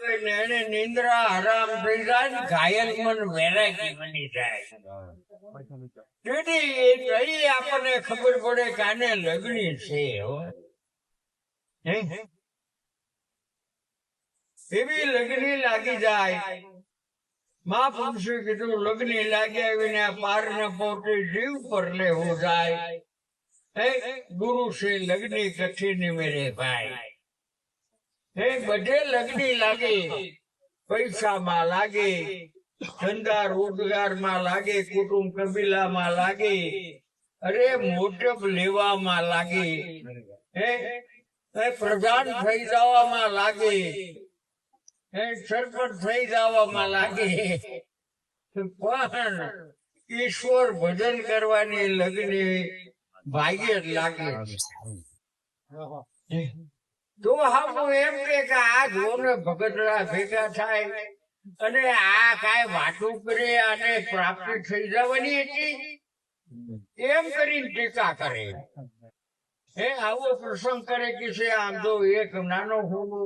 એને નિંદ્રા હરામ થઈ જાય ને ઘાયલ મન વેરાગી બની જાય તેથી આપણને ખબર પડે કે આને લગ્ની છે હો એવી લગ્ની લાગી જાય મહાપુરુષે કીધું લગ્ની લાગી આવીને આ પાર ને પોતે જીવ પર લેવું જાય ગુરુ છે લગ્ની કઠી મેરે ભાઈ બધે લગ્ની લાગે પૈસામાં લાગે ધંધા રોજગારમાં લાગે કુટુંબ કબીલામાં લાગે અરે મોટપ લેવામાં લાગે પ્રધાન થઈ જવામાં લાગે સરપંચ થઈ જવામાં લાગે પણ ઈશ્વર ભજન કરવાની લગ્ની ભાગ્ય જ લાગે તો હું એમ કે આ જોને ભગતડા ભેગા થાય અને આ કાંઈ વાતું કરે અને પ્રાપ્તિ થઈ જવાની હતી એમ કરીને ટીકા કરે આવો પ્રસંગ કરે કે છે આમ તો એક નાનો હોનો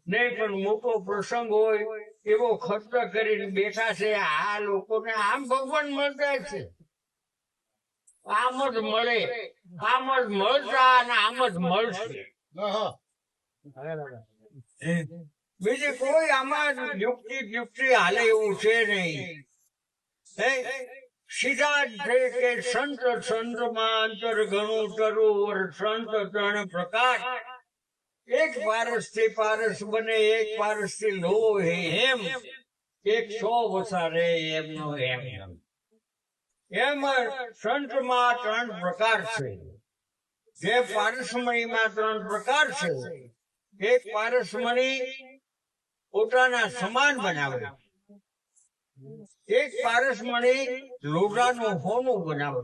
નહીં પણ મોટો પ્રસંગ હોય એવો ખર્ચ કરીને બેઠા છે આ લોકોને આમ ભગવાન મળતા છે આમ જ મળે આમ જ મળતા અને આમ જ મળશે બીજી કોઈ આમાં યુક્તિ હાલે એવું છે નહીં સીધા જ છે કે સંત સંતમાં અંતર ઘણું તરુવર સંત ત્રણ પ્રકાર એક પારસ થી પારસ બને એક પારસ થી લોહે એમ 100 વસારે એમનો એમ એમ સંતમાં 3 પ્રકાર છે જે પારસમણીમાં 3 પ્રકાર છે એક પારસમણી પોતાના સમાન બનાવે એક પારસમણી લોઢાનું હોનું બનાવે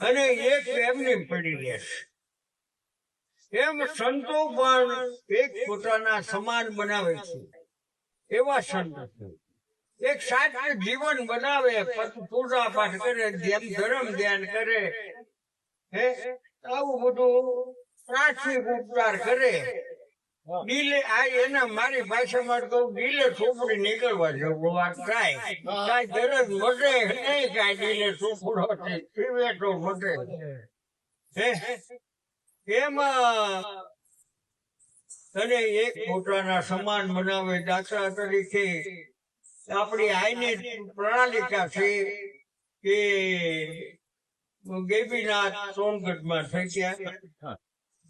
અને એક એમની પડી રહેશે એમ સંતો પણ એક પોતાના સમાન બનાવે છે એવા સંત એક સાચું જીવન બનાવે પૂજા પાઠ કરે ધર્મ ધ્યાન કરે આવું બધું પ્રાથમિક ઉપચાર કરે દિલે આ એના મારી ભાષામાં કહું દિલે ચોપડી નીકળવા જેવું વાત થાય કાંઈ દરજ વધે નહીં કાંઈ દિલે ચોપડો પીવેટો વધે એમાં અને એક પોતાના સમાન બનાવે દાખલા તરીકે આપણી આઈની પ્રણાલિકા છે કે ગેબીનાથ સોનગઢમાં થઈ ગયા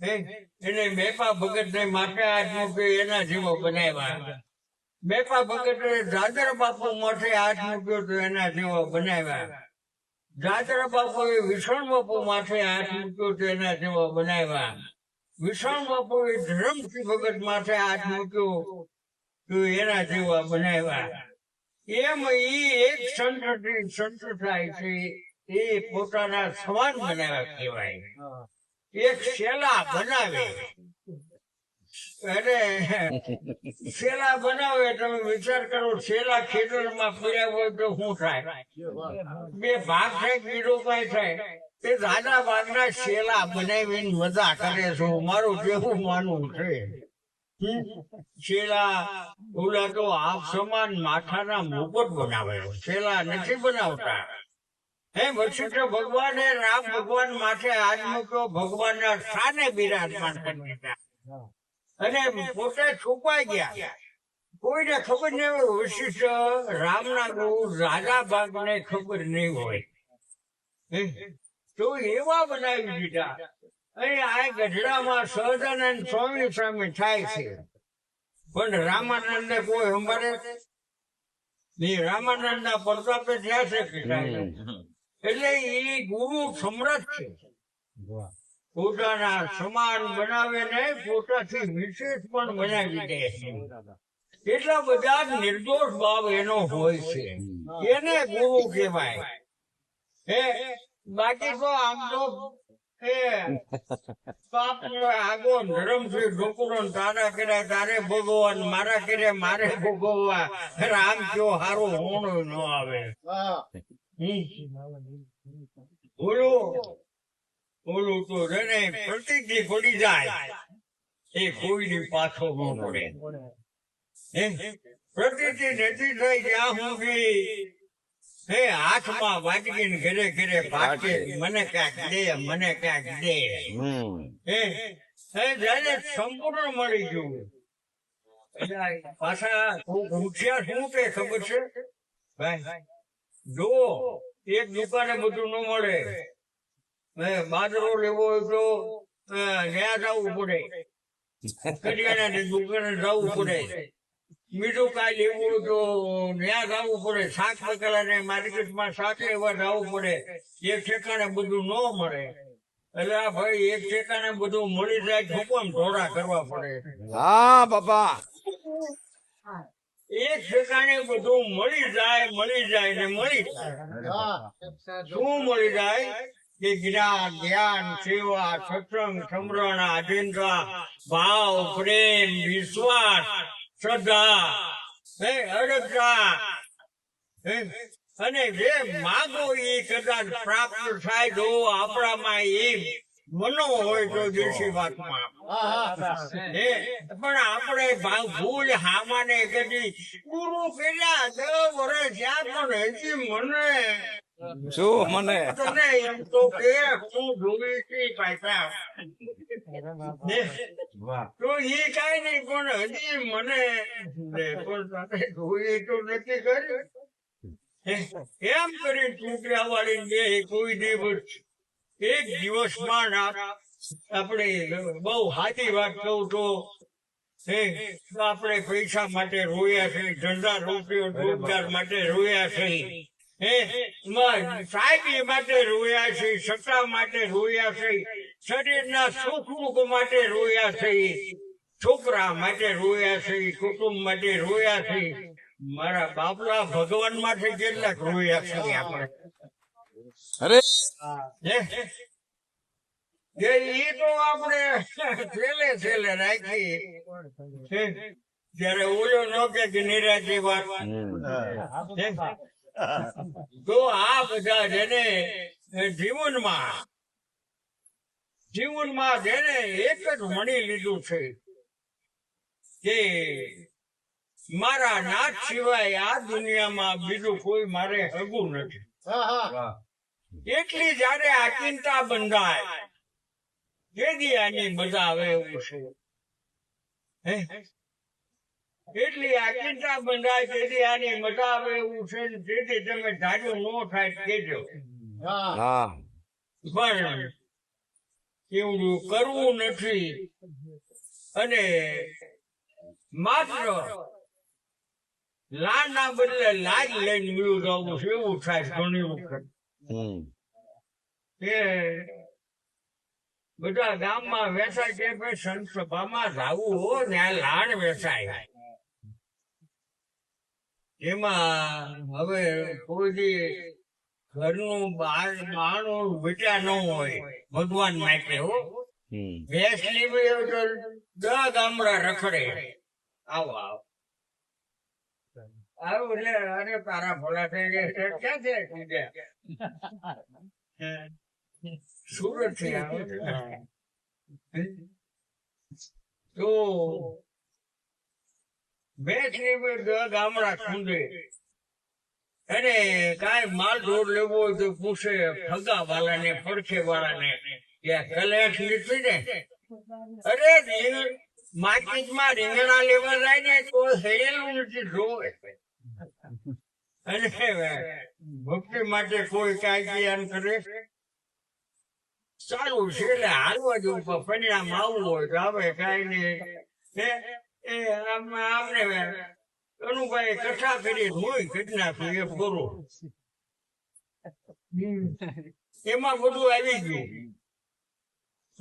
એને મેપા ભગત ને માથે હાથ મૂક્યો એના જેવો બનાવ્યા મેપા ભગત દાદર બાપુ માથે હાથ મૂક્યો તો એના જેવો બનાવ્યા દાદર બાપુ વિષ્ણુ બાપુ માથે હાથ મૂક્યો તો એના જેવો બનાવ્યા વિષ્ણુ બાપુ ધરમસિંહ ભગત માથે હાથ મૂક્યો તો એના જેવા બનાવ્યા એમ એક સંત થાય છે એ પોતાના સમાન બનાવ્યા કહેવાય એક શેલા બનાવે અરે શેલા બનાવે તમે વિચાર કરો શેલા ખેતરમાં પીડ્યા હોય તો શું થાય બે ભાગ થાય કીડો કાંઈ થાય તે દાદા ભાગના શેલા બનાવીને મજા કરે છો મારું જેવું માનવું છે શેલા ઓલા તો આપ સમાન માથાના મુકુટ બનાવે શેલા નથી બનાવતા વશિષ્ઠ ભગવાને રામ ભગવાન માથે હાથ મૂક્યો ભગવાનના સ્થાને બિરાજમાન કરી દીધા અને પોતે છુપાઈ ગયા કોઈને ખબર નહીં હોય વશિષ્ઠ રામના ગુરુ રાજા ભાગને ખબર નહીં હોય તો એવા બનાવી દીધા અહીં આ ગઢડામાં સહજાનંદ સ્વામી સામે થાય છે પણ રામાનંદ ને કોઈ સંભાળે નહીં રામાનંદ ના પ્રતાપે થયા છે કે એટલે એ ગુરુ સમર્થ છે પોતાના સમાન બનાવે ને પોતાથી વિશેષ પણ બનાવી દે છે એટલા બધા નિર્દોષ ભાવ એનો હોય છે એને ગુરુ કહેવાય બાકી તો આમ તો આગો ધર્મ છે ઢોકરો તારા કર્યા તારે ભોગવવા મારા કર્યા મારે ભોગવવા આમ કયો હારો હોણો ન આવે ઓલું તો પ્રતિજ્ઞી પડી જાય એ કોઈની પાછો ન પડે. પ્રતિથી નથી થઈ જ્યાં સુધી હાથમાં વાટકીને ઘરે ઘરે ભાગે મને ક્યાંક દે, મને ક્યાંક દે. જયારે સંપૂર્ણ મળી ગયું પાછા હોશિયાર શું કે ખબર છે ભાઈ? જો એક દુકાને બધું ન મળે, બાજરો લેવો હોય તો ત્યાં જવું પડે, કરિયાણાની દુકાને જવું પડે, બીજું કાંઈ લેવું હોય તો ત્યાં જવું પડે, શાક બકાલાને માર્કેટમાં શાક લેવા જવું પડે. એક ઠેકાણે બધું ન મળે એટલે આ ભાઈ એક ઠેકાણે બધું મળી જાય તો પણ ઢોરા કરવા પડે. હા બાપા, એક ઠેકાણે બધું મળી જાય ને મળી જાય. શું મળી જાય? કે જ્ઞાન, જ્ઞાન, સેવા, સત્સંગ, સમરણ, આધીનતા, ભાવ, પ્રેમ, વિશ્વાસ, શ્રદ્ધા, અડગતા, અને જે માગો એ કદાચ પ્રાપ્ત થાય. જો આપણામાં એ મનો હોય તો દેશી વાતમાં પણ આપણે ભૂલ હામાને કદી ગુરુ કર્યા 10 વર્ષ જ્યાં પણ હજી મને શું મને તને એમ તો કે હું જોઈ છી પાછા તો એ કઈ નહીં પણ હજી મને પણ સાથે જોઈ તો નથી કર્યું. એમ કરી ચૂંટણા વાળી બે કોઈ દિવસ એક દિવસમાં આપણે બહુ સાચી વાત કહું તો આપણે પૈસા માટે રોયા છે, ધંધા રોજગાર માટે રોયા છે, સાહેબી માટે રોયા છે, સત્તા માટે રોયા છે, શરીરના સુખ દુઃખ માટે રોયા છે, છોકરા માટે રોયા છે, કુટુંબ માટે રોયા છે. મારા બાપલા ભગવાન માટે કેટલાક રોયા છે આપણે. અરે એ તો આપણે છેલ્લે રાખી જયારે ઓલો ન કે નિરાશી વાત. તો આ બધા જેને જીવનમાં જેને એક જ મણી લીધું છે કે મારા નાથ સિવાય આ દુનિયામાં બીજું કોઈ મારે હગું નથી, એટલી જયારે આ ચિંતા બંધાય જેથી આની મજા આવે એવું છે. એટલી આ ચિંતા બંધાય તેથી આની મજા આવે એવું છે. જેથી તમે ધાર્યું ન થાય કેજો, પણ એવું કરવું નથી. અને માત્ર લાડ ના બદલે લાજ લઈને મળ્યું જવું છે એવું થાય ઘણી વખત. એ બધા ગામમાં વેચાય કે ભાઈ સંત સભામાં જવું હો ત્યાં લાડ વેચાય. એમાં હવે કોઈ ઘરનું બાણું બચ્યા ન હોય ભગવાન માટે હો. ભેંસ લીધી હોય તો 10 ગામડા રખડે. આવો એટલે અરે તારા ભોળા થઈ ગયા ક્યાં છે? સુરત થી આવે તો ગામડા ખૂંદે અને કાંઈ માલ ઢોર લેવો હોય તો પૂછે ફગા વાળાને, પડખે વાળાને કલેશ લીધી ને. અરે માર્કેટમાં રીંગણા લેવા જાય ને તો હેરેલું નથી જોવે. અને ભક્તિ માટે કોઈ કાંઈ કરે સારું છે એટલે હાલવા જવું, પણ પરિણામ આવવું હોય તો આવે. કાંઈ નહીં આમને અનુભાઈ કથા કરી હોય ઘટના એ પૂરું એમાં બધું આવી ગયું.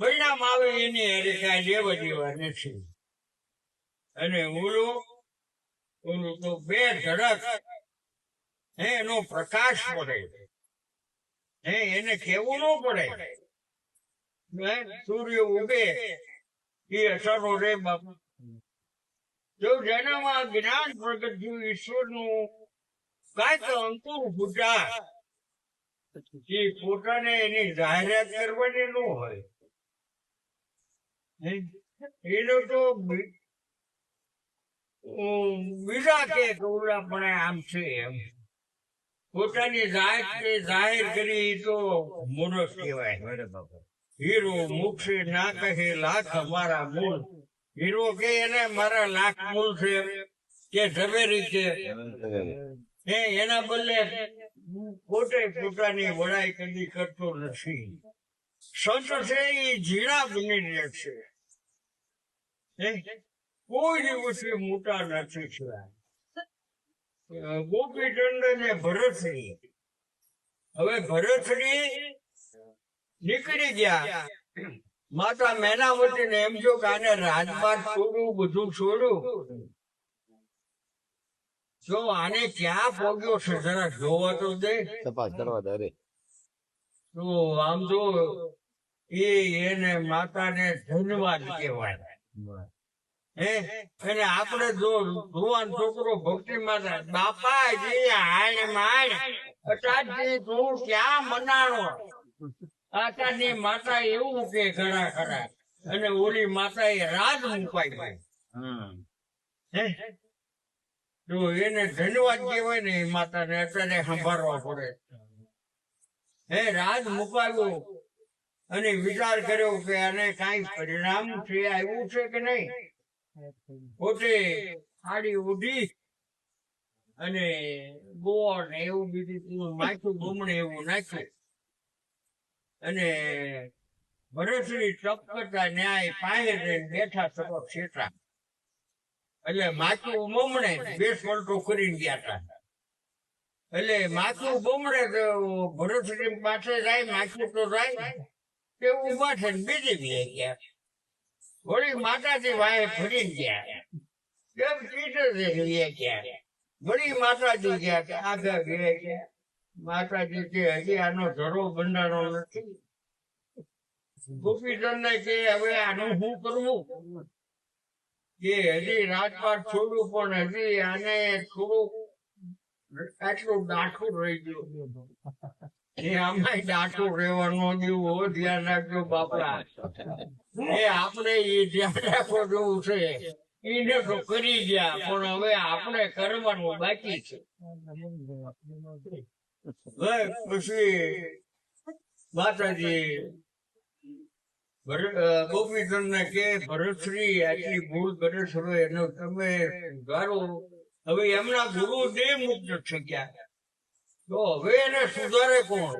પરિણામ આવે એની અરે કાંઈ લેવા દેવા નથી. અને ઓલું તો બે ધડક એનો પ્રકાશ પડે, એને કેવું ન પડે. સૂર્ય ઉગે એ અસરો રે બાપુ. જો જેનામાં જ્ઞાન પ્રગટ થયું, ઈશ્વરનું કાંઈક અંકુર ફૂટા, એ પોતાને એની જાહેરાત કરવાની ન હોય. એનો તો બીજા કે ઓલા પણ આમ છે એમ પોતાની જાત કે જાહેર કરી તો મૂરખ કહેવાય. હીરો મુખશે ના કહે લાખ અમારા મૂળ. હીરો કે એને મારા લાખ મૂળ છે કે ઝવેરી છે એના બદલે પોતે પોતાની વડાઈ કદી કરતો નથી. સંત છે એ ઝીણા બની રહે છે. કોઈ દિવસે મોટા નથી થયા. ગોપીચંદ ને ભરતરી, હવે ભરતરી નીકળી ગયા. માતા મેનાવતી ને એમ જો કે આને રાજપાટ છોડું બધું છોડું જો આને ક્યાં પોગ્યો છે જરા જોવા તો દે. તપાસ કરવા દે. તો આમ તો એને માતાને ધન્યવાદ કહેવાય. અને આપણે જો જુવાન છોકરો ભક્તિ માતા બાપાજી હાલ માલ અટાજી તું ક્યાં મનાણો. આટાની માતા એવું કે ઘણા ખરા અને ઓલી માતા એ રાજ મુકાઈ તો એને ધન્યવાદ કહેવાય ને એ માતાને અત્યારે સંભાળવા પડે. રાજ મુકાવ્યો અને વિચાર કર્યો કે આને કઈ પરિણામ છે આવ્યું છે કે નહીં. પોતે આડી ઉડી અને ગોળ એવું બીજું નાખ્યું ગુમણે એવું નાખ્યું અને ભરતરી તપ કરતા ન્યાય પાસે બેઠા સડો છેટા એટલે માથું બમણે બે પલટો કરીને ગયા હતા. એટલે માથું બમણે તો ભરતરી પાસે જાય માથું તો જાય તે ઉભા છે ને બીજી બી ગયા. વળી માતાજી વાય ફરી ગયા કેમ ચીટર ગયા. વળી માતાજી ગયા કે આગળ ગયા. માતાજી કે હજી આનો ધરો બંધાણો નથી. ગોપીચંદ ને કે હવે આનું શું કરવું કે હજી રાજપાટ છોડું પણ હજી આને થોડુંક આટલું દાઠું રહી ગયું. એ આમાં દાઠું રહેવાનું જેવું ધ્યાન રાખજો બાપા. આપણે એ ધ્યાન રાખવા જેવું છે. એને તો કરી ગયા પણ હવે આપણે કરવાનું બાકી છે. પછી માતાજી ગોપીચંદ ને કે ભરતશ્રી આટલી ભૂલ કરે છો એનો તમે સુધારો. હવે એમના ગુરુ દેહ મુક્ત થઈ ગયા તો હવે એને સુધારે કોણ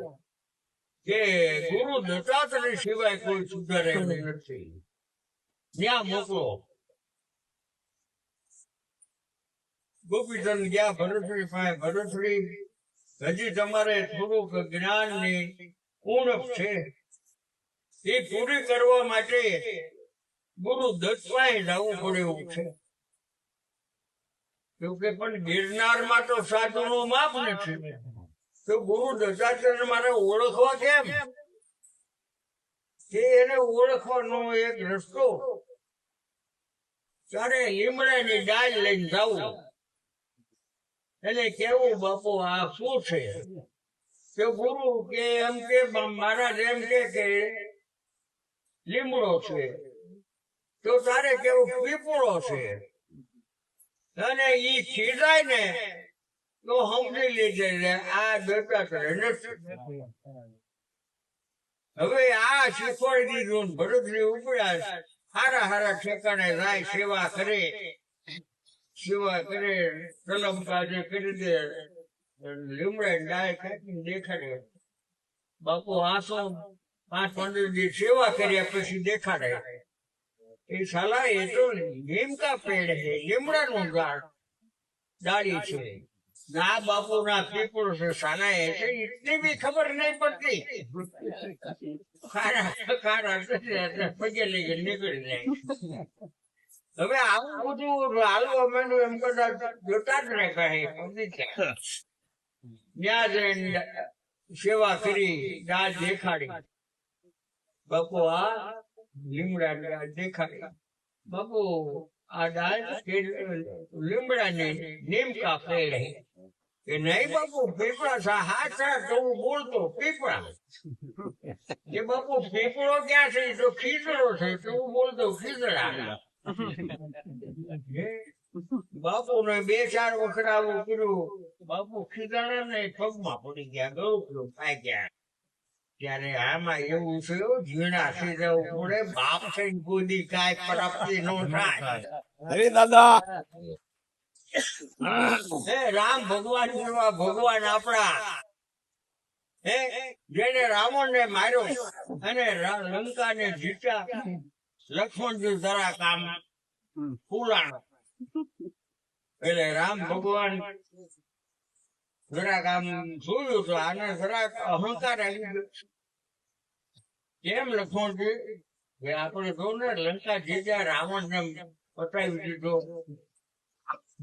કે ગુરુ દત્તાત્રેય સિવાય કોઈ સુધારે નથી. ત્યાં મોકલો. ગોપીચંદ ગયા ભરતશ્રી પાસે. ભરતશ્રી હજી તમારે થોડુંક જ્ઞાન ની ઉણપ છે એ પૂરી કરવા માટે ગુરુ દત્ત પાસે જવું પડે એવું છે. પણ ગિરનારમાં તો સાધુ નું માપ નથી તો ગુરુ દત્તાત્રેય મારે ઓળખવા કેમ કે એને ઓળખવાનો એક રસ્તો ત્યારે લીમડાની ડાળ લઈને જવું એને કેવું બાપુ આ શું છે. કે ગુરુ કે એમ કે મહારાજ એમ કે લીમડો છે તો તારે કેવું પીપળો છે અને ઈ ખીજાય ને તો સમજી લીધે આ દત્તાત્રેય નથી. હવે આ શીખવાડી દીધું. ભરતરી ઉપડ્યા હારા હારા ઠેકાણે જાય સેવા કરે કલમ કાજે કરી દે લીમડા ડાય કાઢીને દેખાડે. બાપુ આસો 5-15 દિવસ સેવા કર્યા પછી દેખાડે એ સાલા એ તો લીમકા પેડ છે લીમડાનું ડાળી છે ના બાપુ ના પીપળો છે. સાલા એ છે એટલી બી ખબર નહીં પડતી. પગે લઈ નીકળી જાય. હવે આવું બધું હાલવા માંડ્યું એમ કદાચ જોતા જ રહે ત્યાં જઈને સેવા કરી દાળ દેખાડી. બાપુ આ લીમડા દાળ દેખાડી. બાપુ આ દાળ લીમડા ને નીમકા ફેડે કે નહીં બાપુ પીપળા હાચા તો હું બોલતો પીપળા કે બાપુ પીપળો ક્યાં છે તો ખીજડો છે તો હું બોલતો ખીજડા બાપુ ને 2-4 વખત આવું કર્યું બાપુ ખીજડા ને પગમાં પડી ગયા ગળું ખાઈ ગયા ત્યારે આમાં એવું છે ઝીણા થઈ જવું પડે બાપ છે ગોદી કાંઈ પ્રાપ્તિ નો થાય અરે દાદા હે રામ ભગવાન જેવા ભગવાન આપણા હે જેને રાવણ ને માર્યો અને લંકા ને જીત્યા લક્ષ્મણજી જરા કામ પુરાણ એટલે રામ ભગવાન જરાક આમ જોયું તો આને જરાક અહંકાર આવી ગયો કેમ લક્ષ્મણજી કે આપણે જો ને લંકા જીત્યા રાવણ ને પતાવી દીધો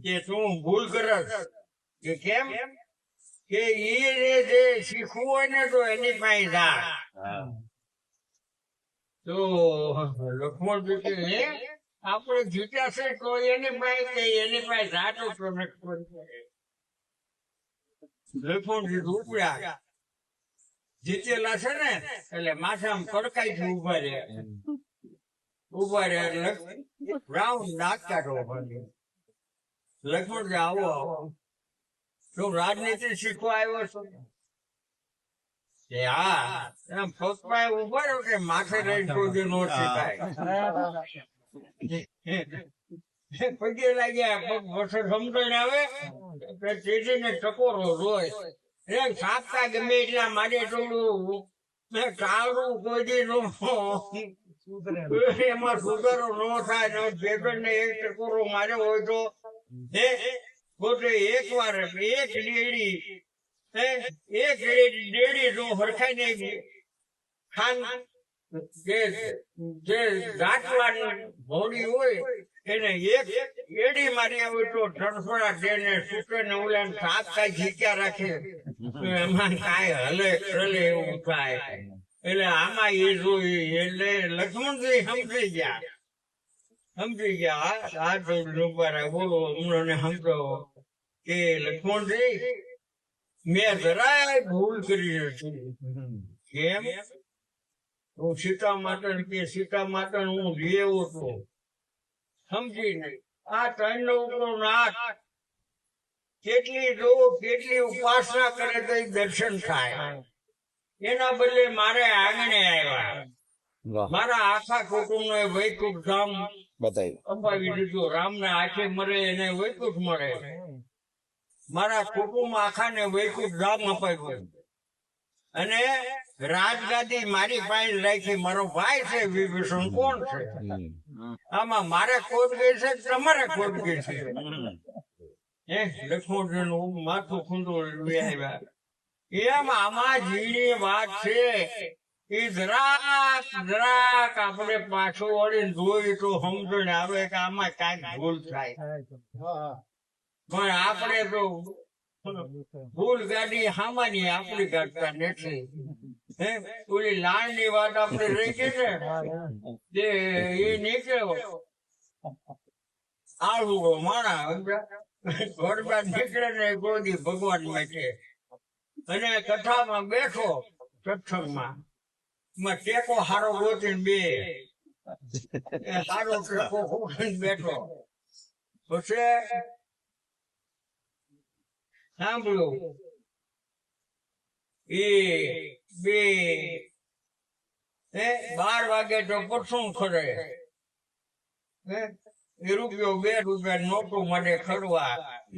કે તું ભૂલ કરસ કે કેમ કે એને જે શીખવું હોય ને તો એની પાસે જા તો લક્ષ્મણજી કે હે આપણે જીત્યા છે તો એની પાસે જાતો તો લક્ષ્મણજી ઉપડ્યા જીતેલા છે ને એટલે માથામાં કડકાઈ થી ઉભા રહ્યા રાઉન્ડ નાક કાઢવો પડે લક્ષ્મણજી આવો શું રાજનીતિ શીખવા આવ્યો છો કે હા એમ પગમાં ઉભા રહ્યો કે માથે રહીને કોઈ નો શીખાય પગે લાગ્યા પગ વરસાદ સમજણ આવે તેથી ને ટકોરો રોય સાપતા ગમે એટલા મારે થોડું કાળું કોઈ એમાં સુધારો ન થાય ભેગન ને એક ટકોરો માર્યો હોય તો પોતે એક વાર એક ડેડી જો હરખાઈ ને ખાન જે ગાંઠવાની ભોળી હોય એને એક એડી મારી હોય તો ધડફડા દેને સૂકે ને ઓલા સાપ કાંઈ જીત્યા રાખે એમાં કાંઈ હલે ચલે એવું થાય એટલે આમાં એ જોઈ એટલે લક્ષ્મણજી સમજી ગયા આ તો ડુબારા બોલો હમણાં સમજો કે લક્ષ્મણજી મેં જરાય ભૂલ કરી નથી કેમ હું સીતા માતા હું લેવો હતો સમજી નહીં આ ત્રણ નો નાથ કેટલી ઉપાસના કરે તો દર્શન થાય એના બદલે મારે આંગણે આવ્યા મારા આખા કુટુંબ ને વૈકુંઠ ધામ અપાવી દીધું રામ ના હાથે મરે એને વૈકુંઠ મળે મારા કુટુંબ આખા ને વૈકુંઠ ધામ અપાવ્યું અને રાજગાદી મારી પાસે રાખી મારો ભાઈ છે વિભીષણ કોણ છે આમાં મારે ખોટ ગઈ છે તમારે ખોટ ગઈ છે લક્ષ્મણજી નું માથું ખુંડું આવ્યા એમ આમાં ઝીણી વાત છે એ જરાક આપણે પાછું વળીને જોઈ તો સમજણ આવે કે આમાં કાંઈક ભૂલ થાય પણ આપણે તો ભૂલ ગાડી સામાન્ય આપણી કાઢતા નથી ઓલી લાળ ની વાત આપણે રહી ગઈ ને જે એ નીકળ્યો આળુડો માણા ઘરમાં નીકળે ને ગોદી ભગવાન માટે અને કથામાં બેઠો સત્સંગમાં ટેકો હારો ગોતીને બે હારો ટેકો ગોતીને બેઠો પછી સાંભળ્યું એ 12 વાગે તો પસંદ કરે રૂપિયો 2 રૂપિયા નોટું માટે ખડવા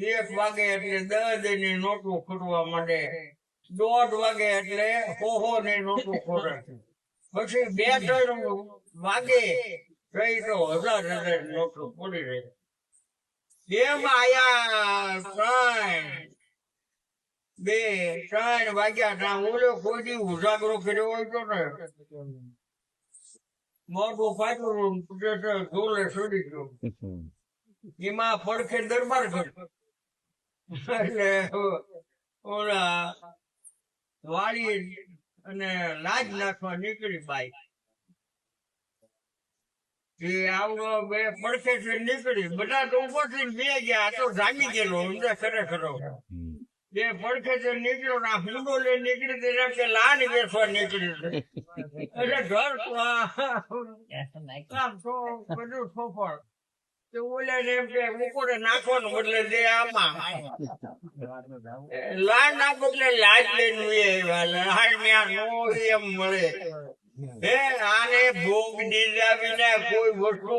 1 વાગે એટલે 10 ની નોટું ખડવા માટે 1:30 વાગે એટલે હોહો ને નોટું ખોરે પછી 2-3 વાગે કઈ તો 1000 નોટું પડી રહી એમ આયા 3 વાગ્યા ત્યાં ઓલો કોઈ દી ઉજાગરો કર્યો હોય તો ને મોટું ફાટ્યું ઢોલે છોડી ગયો એમાં પડખે દરબાર ઘર એટલે ઓલા વાળી અને લાજ નાખવા નીકળી બાઈ એ આવડો બે પડખે થી નીકળી બધા તો ઉભો થઈને બે ગયા તો જામી ગયેલો ખરેખર જે પડખે નીકળ્યો ના હુંડો લઈ નીકળી દે એમ કે લાન વેચવા નીકળી છે એટલે ઘર આમ તો બધું સોફળ તો ઓલા ને એમ કે મુકોડે નાખવાનું બદલે દે આમાં લાડ ના બદલે લાજ લઈને લાડ ન્યા નો એમ મળે હે આને ભોગ દીધા વિના કોઈ વસ્તુ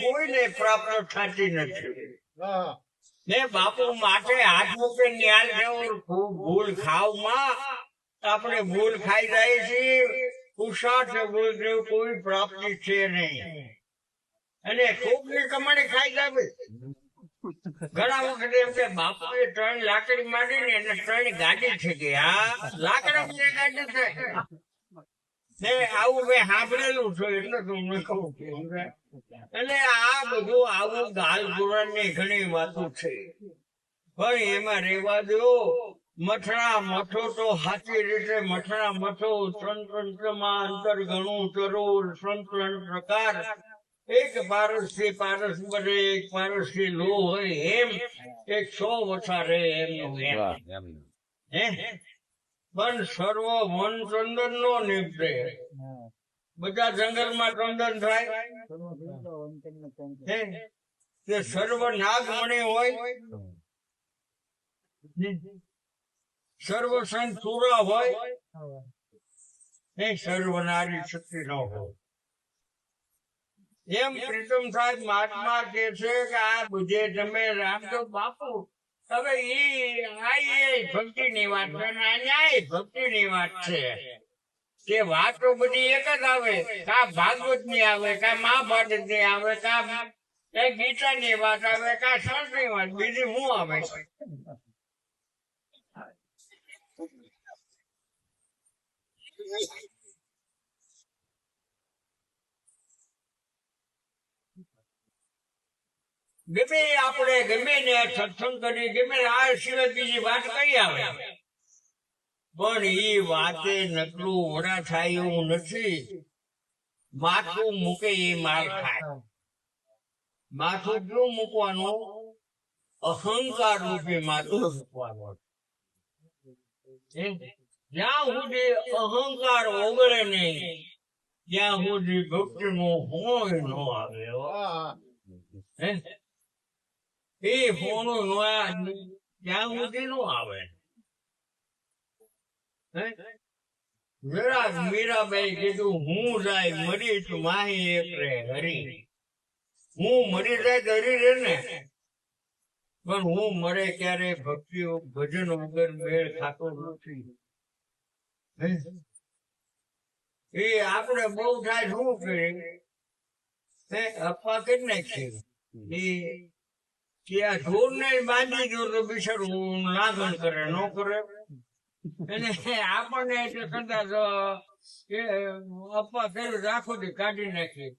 કોઈને પ્રાપ્ત થતી નથી ને બાપુ માટે હાથ મૂકે ન્યાલ જેવું ભૂલ ખાવમાં આપણે ભૂલ ખાઈ જાય છે પુરુષાર્થ ભૂલ જેવું કોઈ પ્રાપ્તિ છે નહીં અને ખૂબ ની કમાણી ખાઈ જાય ઘણા વખત એમ કે બાપુ એ 3 લાકડી માંડીને એને 3 ગાડી છે કે હા લાકડા ગાડી છે ને આવું મેં સાંભળેલું છે એટલે તમને કહું છું એટલે આ બધું આવું ગાલ ગુરાન ની ઘણી વાતો છે પણ એમાં રેવા દો મથરા મથો તો સાચી રીતે મથરા મથો સંતંત્રમાં અંતર ઘણું તરુર સંતન પ્રકાર એક પારસથી પારસ બને એક પારસથી લો હોય એમ 100 વછા રે એમનું એમ હે પણ સર્વ વન ચંદન નો નીપજે બધા જંગલમાં ચંદન થાય તે સર્વ નાગમણી હોય સર્વ સંત સુરા હોય એ સર્વ નારી શક્તિ ન હોય એમ પ્રીતમ સાહેબ મહાત્મા કે છે કે આ બુજે તમે રામદેવ બાપુ હવે એ ભક્તિ ની વાત છે ન્યાય ભક્તિ ની વાત છે તે વાતો બધી એક જ આવે કા ભાગવત ની આવે કા મહાભારત ની આવે કા ગીતા ની વાત આવે કા સંત ની વાત બીજી શું આવે ગમે આપણે ગમે ને સત્સંગ કરી ગમે આ સિવાય બીજી વાત કઈ આવે પણ એ વાતે નકલું વડા થાય એવું નથી માથું મૂકે એ માલ ખાય માથું કેવું મૂકવાનું અહંકાર રૂપી માથું મૂકવાનું જ્યાં સુધી અહંકાર ઓગળે નહીં ત્યાં સુધી ભક્તિ નું હોય ન આવે એ હોનું ત્યાં સુધી નું આવે મીરાબાઈ કીધું હું જાય મરીશ માહી એક રે હરી હું મરી જાય તો હરી રે ને પણ હું મરે ક્યારે ભક્તિ ભજન વગર મેળ ખાતો નથી એ આપણે બહુ થાય શું કરીએ અપા કરી નાખીએ ત્યાં ઢોર ને બાંધી દો તો બિચારું લાગણ કરે ન કરે અને આપણને એટલે કદાચ અપા કર્યું રાખો થી કાઢી નાખી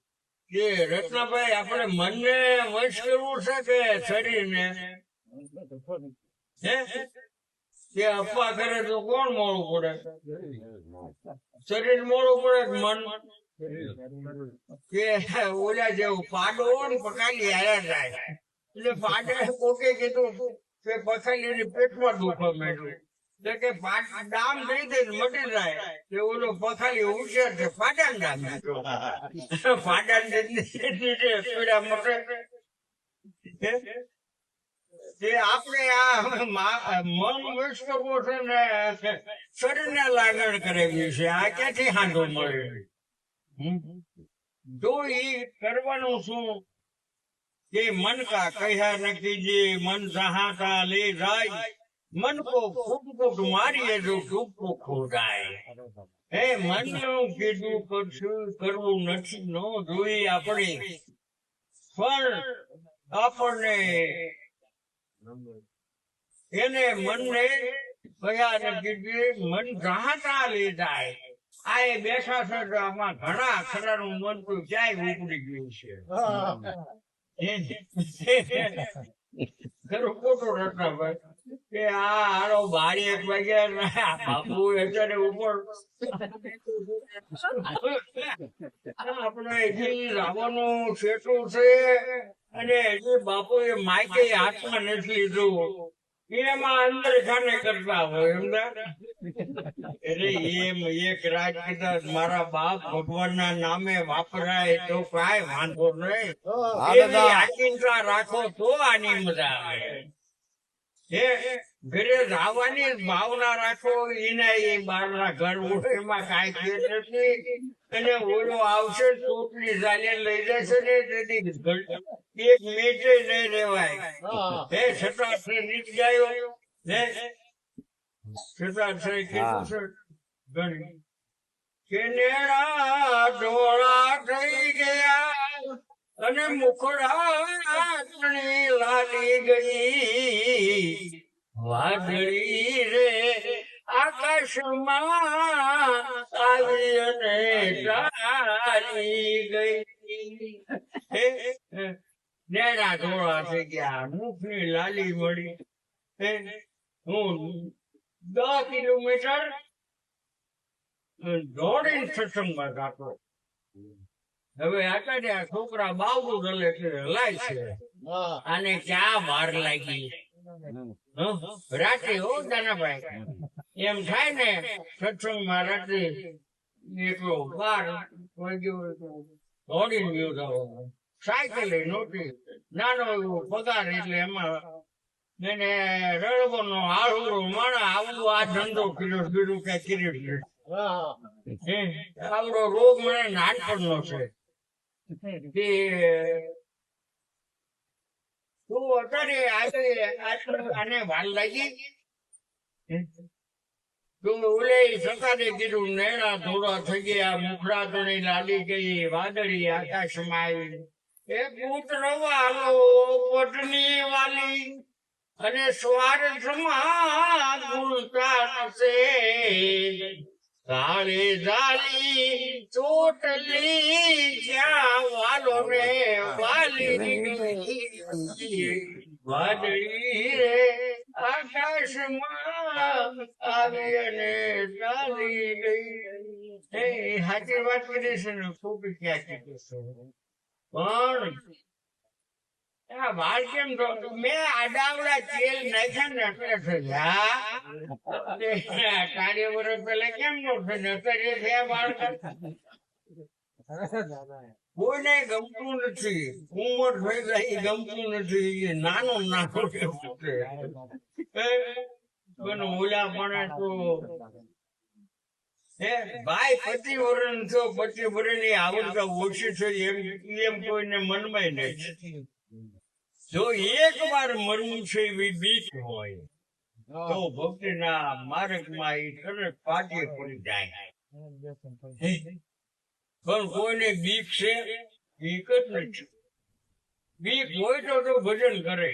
કે રત્નાભાઈ આપણે મનને વશ કરવું છે કે શરીરને હે અપા કરે તો કોણ મોડું પડે શરીર મોડું પડે મન કે ઓલા જેવું પાડો ને પકાલી આયા જાય એટલે પાડે કોકે કીધું કે પકાલી પેટમાં દુખવા માંડ્યું કે ડામ દઈ દે મટી જાય કે ઓલો પખાલી ઉછેર છે ફાડા ડામ ફાડા પીડા મટે તે આપણે આ મન વશ કરવો છે ને શરીર ને લાગણ કરેલી છે આ ક્યાંથી હાંધો મળે તો એ કરવાનું શું કે મન કા કહ્યા ન કીજીએ મન જહાં કા લે જાય મન કો ફૂટ ફૂટ મારીએ જો ટૂંક કો ખોદાય હે મન નું કીધું કરવું નથી ન જોઈ આપણે પણ આપણને એને મનને કયા ને કીધું મન જહાતા લઈ જાય આ એ બેઠા છે તો આમાં ઘણા અક્ષરાનું મન તો ક્યાંય ઉપડી ગયું છે ખરું ખોટું રત્નાભાઈ કે આ હારો 12 વાગ્યા બાપુ અત્યારે ઉપર આપણે હજી લાવવાનું સેટું છે અને હજી બાપુ એ માઇકે હાથમાં નથી લીધું એમાં અંદર ખાને કરતા હોય એમના. અરે એમ એક રાજ કદાચ મારા બાપ ભગવાનના નામે વાપરાય તો કાંઈ વાંધો નહીં. હા, એવી દાદા. આકીંઠા રાખો તો આની મજા આવે. હે ઘરે જવાની ભાવના રાખો એના એ બારના ઘર હોય એમાં કાંઈ ફેર નથી. અને ઓલો આવશે ચોટલી ચાલે લઈ જશે ને તેથી એક મિનિટે નહીં રેવાય. હે છતાં નીચ ગયો હે છતાં કીધું છે ઘણી કે નેણા ધોળા થઈ ગયા અને મુખડા તણી લાલી ગઈ વાદળી રે આકાશમાં આવી અને ચાલી ગઈ. નેણા ધોળા થઈ ગયા મુખની લાલી મળી. હું 10 કિલોમીટર દોડીને સત્સંગમાં જાતો. હવે આચાર્ય આ છોકરા બાવડું રલે એટલે હલાય છે. આને ક્યાં વાર લાગી રાતે હો દાનાભાઈ એમ થાય ને સત્સંગમાં રાતે એકલો 12 વાગ્યો દોડીને ગયો જાવ. સાયકલ નહોતી નાનો એવો પગાર એટલે એમાં એને રળવાનો હાળુડો માણા આવું આ ધંધો કર્યો બીજું કઈ કર્યું આવડો રોગ મને નાનપણનો છે. કે તું અત્યારે આને વાર લાગી તું ઓલે સરકારે કીધું નેણા ધોળા થઈ ગયા મુખડા તણી લાલી ગઈ વાદળી આકાશમાં આવી એ પુત્ર વાલો પટની વાલી અને સ્વાર્થમાં ગુણતા છે કાળી જાળી ચોટલી જ્યાં વાલો ને વાલી વાદળી રે આકાશમાં આવી અને ચાલી ગઈ. એ સાચી વાત કરી છે ને ખૂબ ક્યાં કીધું છે પણ આ વાળ કેમ મેં આડાવડા તેલ નાખ્યા ને એટલે થયા. કાઢે વર્ષ પેલા કેમ નો થયા અત્યારે થયા વાળ. કોઈને ગમતું નથી ઉંમર થઈ જાય ગમતું નથી એ નાનો નાનો પણ ઓલા પણ તો ભાઈ 25 વર્ષ છો 25 વર્ષની આવડતા ઓછી છે એમ કોઈને મનમાં નહીં. જો એક વાર મરવું છે એવી બીક હોય તો ભક્તિના માર્ગમાં એ તરત પાછી પડી જાય. પણ કોઈને બીક છે બીક જ નથી. બીક હોય તો ભજન કરે.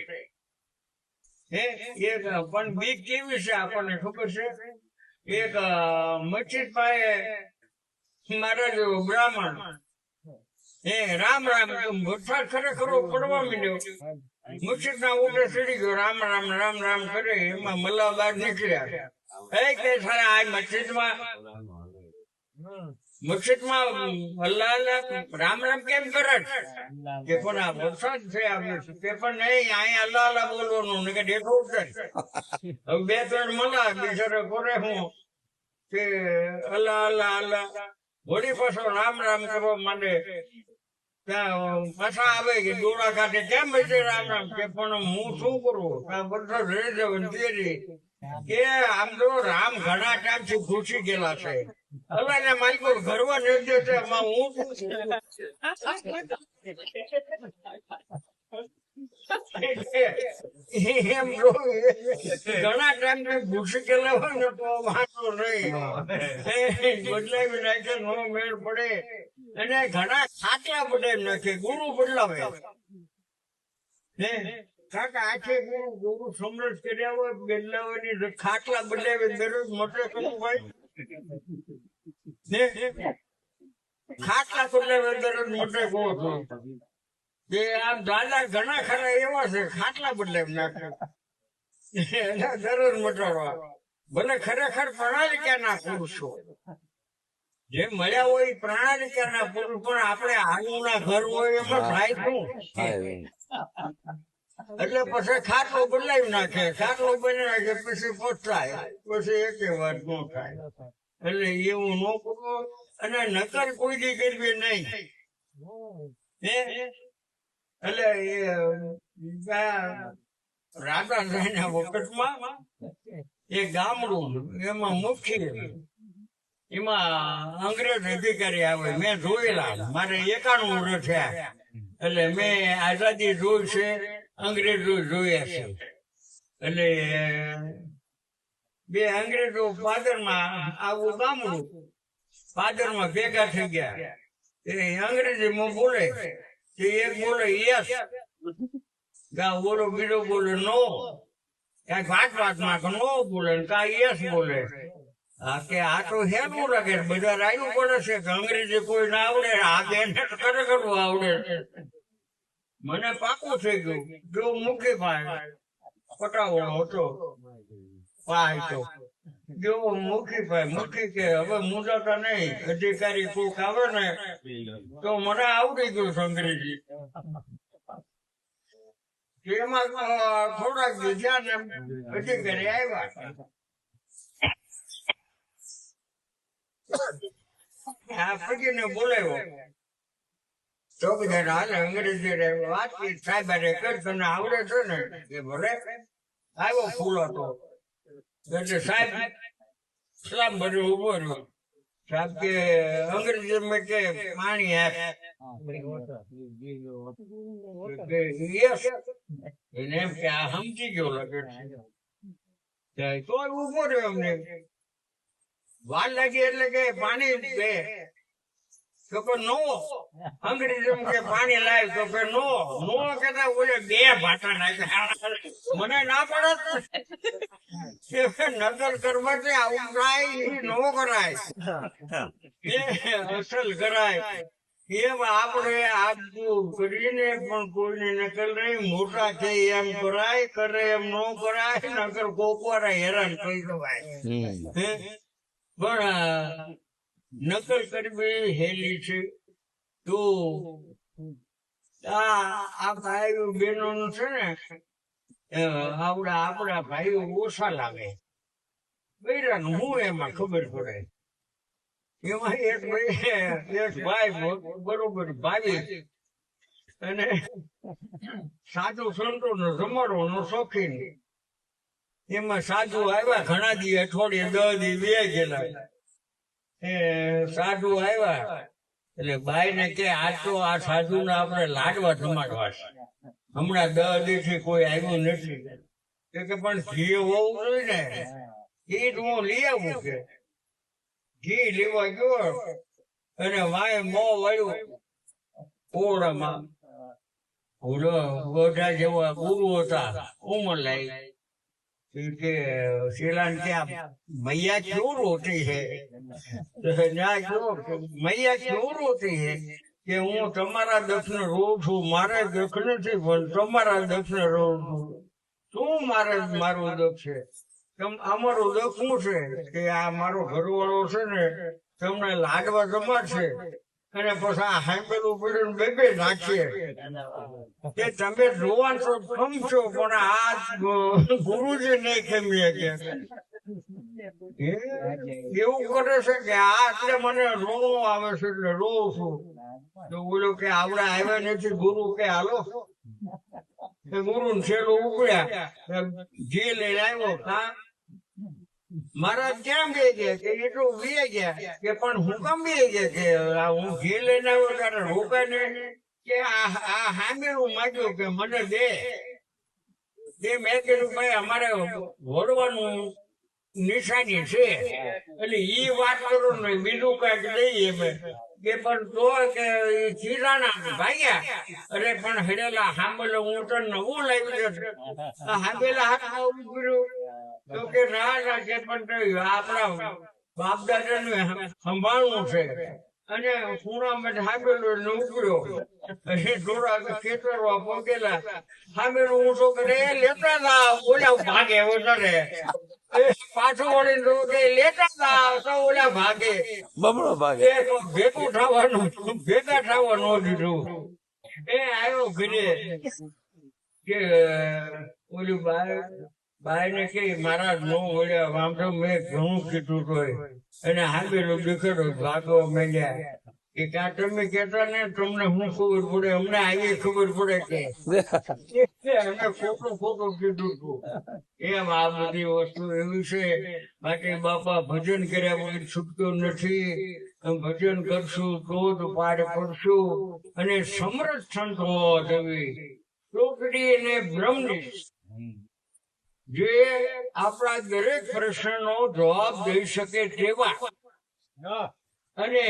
પણ બીક કેવી છે આપણને ખબર છે. એક મસ્જિદ પાસે મારા જેવો બ્રાહ્મણ રામ રામ વરસાદ ખરેખરો પડવા માંડ્યો. મસ્જિદ ના ઉડે ચડી ગયો રામ રામ રામ રામ કરે એમાં મલ્લા બહાર નીકળ્યા. કે સારા આ મસ્જિદમાં અલ્લાહ રામ રામ કેમ કરે કે પણ આ વરસાદ છે આવ્યો છે કે પણ નહીં અહીંયા અલ્લાહ અલ્લાહ બોલવાનું ને કે દેખો ઉતરે. હવે 2-3 મલ્લા બિચારો કરે હું કે અલ્લાહ અલ્લાહ અલ્લાહ વળી પાછો રામ રામ કરવા માંડે. ત્યાં પાછા આવે કે ડોળા કાઢે કેમ બચે રામ રામ કે પણ હું શું કરું ત્યાં વરસાદ રહી જવાનું તેરી કે આમ તો રામ ઘણા ટાઈમ થી ઘૂસી ગયેલા છે. અલ્લાહ ને માલિકો ઘરવા નિર્દેશ છે એમાં હું એમ ઘણા ટાઈમ થી ઘૂસી ગયેલા હોય ને તો વાંચો નહીં બદલાવી નાખે નો મેળ પડે. અને ઘણા ખાટલા બદલાવી નાખે ગુરુ બદલાવે. કાકા આખે ગુરુ સમરસ કર્યા હોય બદલાવાની ખાટલા બદલાવે દરરોજ મોટે કરવું હોય ખાટલા બદલાવે દરરોજ મોટે કહો છો કે આમ દાદા ઘણા ખરા એવા છે ખાટલા બદલાવી નાખે દરરોજ મટાડવા. ભલે ખરેખર પ્રણાલિકાના પુરુષો જે મળ્યા હોય એ પ્રણાલિકાના પુરુષ પણ આપણે આનું ના ઘર હોય એમાં થાય શું એટલે પછી ખાટલો બદલાવી નાખે, ખાટલો બની નાખે પછી પછતાય, પછી એકે વાત ન થાય. એટલે એવું ન કરવું, અને નકર કોઈ દી કરવી નહીં. હે એટલે રાજાના વખતમાં એક ગામડું, એમાં મુખ્ય એમાં અંગ્રેજ અધિકારી આવે. મેં જોયેલા, મારે 91 વર્ષ થયા, એટલે મેં આઝાદી જોઈ છે, અંગ્રેજો જોયા છે. એટલે બે અંગ્રેજો પાદરમાં આવું ગામડું, પાદરમાં ભેગા થઈ ગયા. એ અંગ્રેજીમાં બોલે, તે એક બોલે યસ, બોલો, બીજો બોલે નો, ક્યાંક વાતમાં નો બોલે, કા યસ બોલે. હા, કે આ તો હેલું લાગે, બધા રાયું પડે છે કે અંગ્રેજી કોઈ ના આવડે, આ બેન ખરેખર આવડે. મને પાકું થઈ ગયું, જો મુખી ભાઈ પટાવડો હતો, ભાઈ તો જો મુખી ભાઈ, મુખી કે હવે મુંજાતા નહીં, અધિકારી કોક આવે ને તો મને આવડી ગયું અંગ્રેજી. એમાં થોડાક દીધા ને અધિકારી આવ્યા. પછી ને બોલાવ્યો તો બધા હાલ અંગ્રેજી વાતચીત સાહેબ કર, તને આવડે છે ને? કે ભલે. આવ્યો ફૂલો તો, એટલે સાહેબ સલામ બધું ઉભો રહ્યો. સાહેબ કે અંગ્રેજી મેં કે પાણી આપ, એને એમ કે આ સમજી ગયો લાગે છે, તો ઉભો રહ્યો. અમને વાર લાગી એટલે કે પાણી દે, તો કે નો. અંગ્રેજી કે પાણી લાવ, તો કે નો. નો કેતા બોલે બે ભાટા નાખ્યા. મને ના પડે નજર કરવાથી આવું થાય, નો કરાય, અસલ કરાય. એમ આપણે આપવું કરીને પણ કોઈને નકલ નહીં. મોટા છે એમ કરાય, કરે એમ નો કરાય, નકર કોકવારા હેરાન થઈ જવાય. પણ નકલ કરવી હેલી છે. તો આ ભાઈઓ બહેનો છે ને, આપડા ભાઈઓ ઓછા લાગે. બૈરાનું હું એમાં ખબર પડે. એમાં એક ભાઈ બરોબર ભાવી, અને સાધુ સંતો નો જમાડવાનો શોખીન. એમાં સાધુ આવ્યા, ઘણા દી, અઠવાડિયે 10 દી વે ગયેલા. સાધુ આવ્યા એટલે બાઈ ને કે આજ તો આ સાધુ ને આપણે લાડવા જમાડવા છે, હમણાં 10 દી થી કોઈ આવ્યું નથી. કે પણ ઘી હોવું જોઈએ ને, એ જ હું લઈ આવું. કે ઘી લેવા ગયો અને વાય મોં વાળ્યું ઓરડામાં. બધા જેવા ગુરુ હતા, ઉંમર લાવી કે શીલાન ત્યાં મૈયા ક્यों रोती है, મૈયા क्यों रोती है કે હું તમારા દર્શન રોઉં છું, મારે દુઃખ નથી પણ તમારા દર્શન રોઉં છું. શું મારું દુઃખ છે? અમારું દુઃખ શું છે કે આ મારો ઘરવાળો છે ને તમને લાડવા જમાડશે અને પછી આ હાંભેલું પડ્યું બે નાખીએ કે તમે જોવાન તો ખમશો, પણ આ ગુરુજી નહીં ખમીએ. કે એવું કરે છે કે આ એટલે મને રોવું આવે છે એટલે રોઉં છું. તો બોલો કે આવડા આવ્યા નથી ગુરુ, કે હાલો. ગુરુ છેલ્લું ઉપડ્યા, જે લઈને આવ્યો. હા, મહારાજ ક્યાં બે ગયા? કે એ તો બે ગયા. કે પણ હું કેમ બે ગયા? કે હું ઘી લઈને આવ્યો ત્યારે રોકાય ને, કે આ હામેરું માંગ્યું કે મને દે. મેં કીધું ભાઈ અમારે વળવાનું નિશાની છે, એટલે ઈ વાત કરો ને, બીજું કઈક દઈએ અમે. કે પણ તો કે ચીરાણા ભાગ્યા. અરે પણ હેડેલા હાંભેલો હું તો નવું લાવી દે, હાંભેલા હાથમાં ઉભર્યું. તો કે ના કે પણ આપણા બાપ દાદા ને સંભાળવું છે. અને ખૂણામાં હાંભેલું ઉકળ્યો, થોડા ખેતરવા પગેલા. હાંભેલું ઊંચો કરે લેતા હતા, ઓલા ભાગે વધારે. પાછું વળીને લેતા હતા તો ઓલા ભાગે, બબડો ભાગે. ભેગું થવાનું, ભેગા થવા ન દીધું. એ આવ્યો ઘરે કે ઓલી બાઈને કે મારા નો વળ્યા આમ તો મેં ઘણું કીધું તોય અને હાબેલો દીકરો ભાગવા માંડ્યા કે કાં તમે કહેતા ને તમને શું ખબર પડે અમને આવી ખબર પડે કે અમે ખોટું ખોટું કીધું હતું એમ આ બધી વસ્તુ એવી છે બાકી બાપા ભજન કર્યા વગર છૂટતો નથી ભજન કરશું તો જ પાર પડશું અને સમરથ સંત હોવા જોઈએ ચોકડી અને બ્રહ્મનિષ્ઠ જે આપણા દરેક પ્રશ્નનો જવાબ દઈ શકે તેવા અને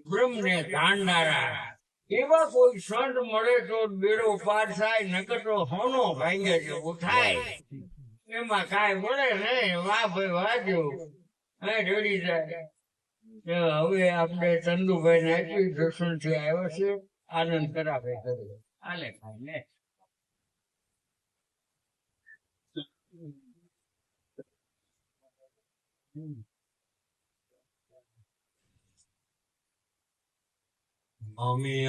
બ્રહ્મને જાણનારા એવા કોઈ સંત મળે તો બેડો પાર થાય નકર તો હોનો ભાંગે જેવું થાય એમાં કાંઈ મળે નહીં વાહ ભાઈ વાજો હે રેડી જાય હવે આપણે ચંદુભાઈ ને આટલી દર્શન થી આવ્યા છે આનંદ કરાવે કરે આલે ખાઈ ને મમ્મી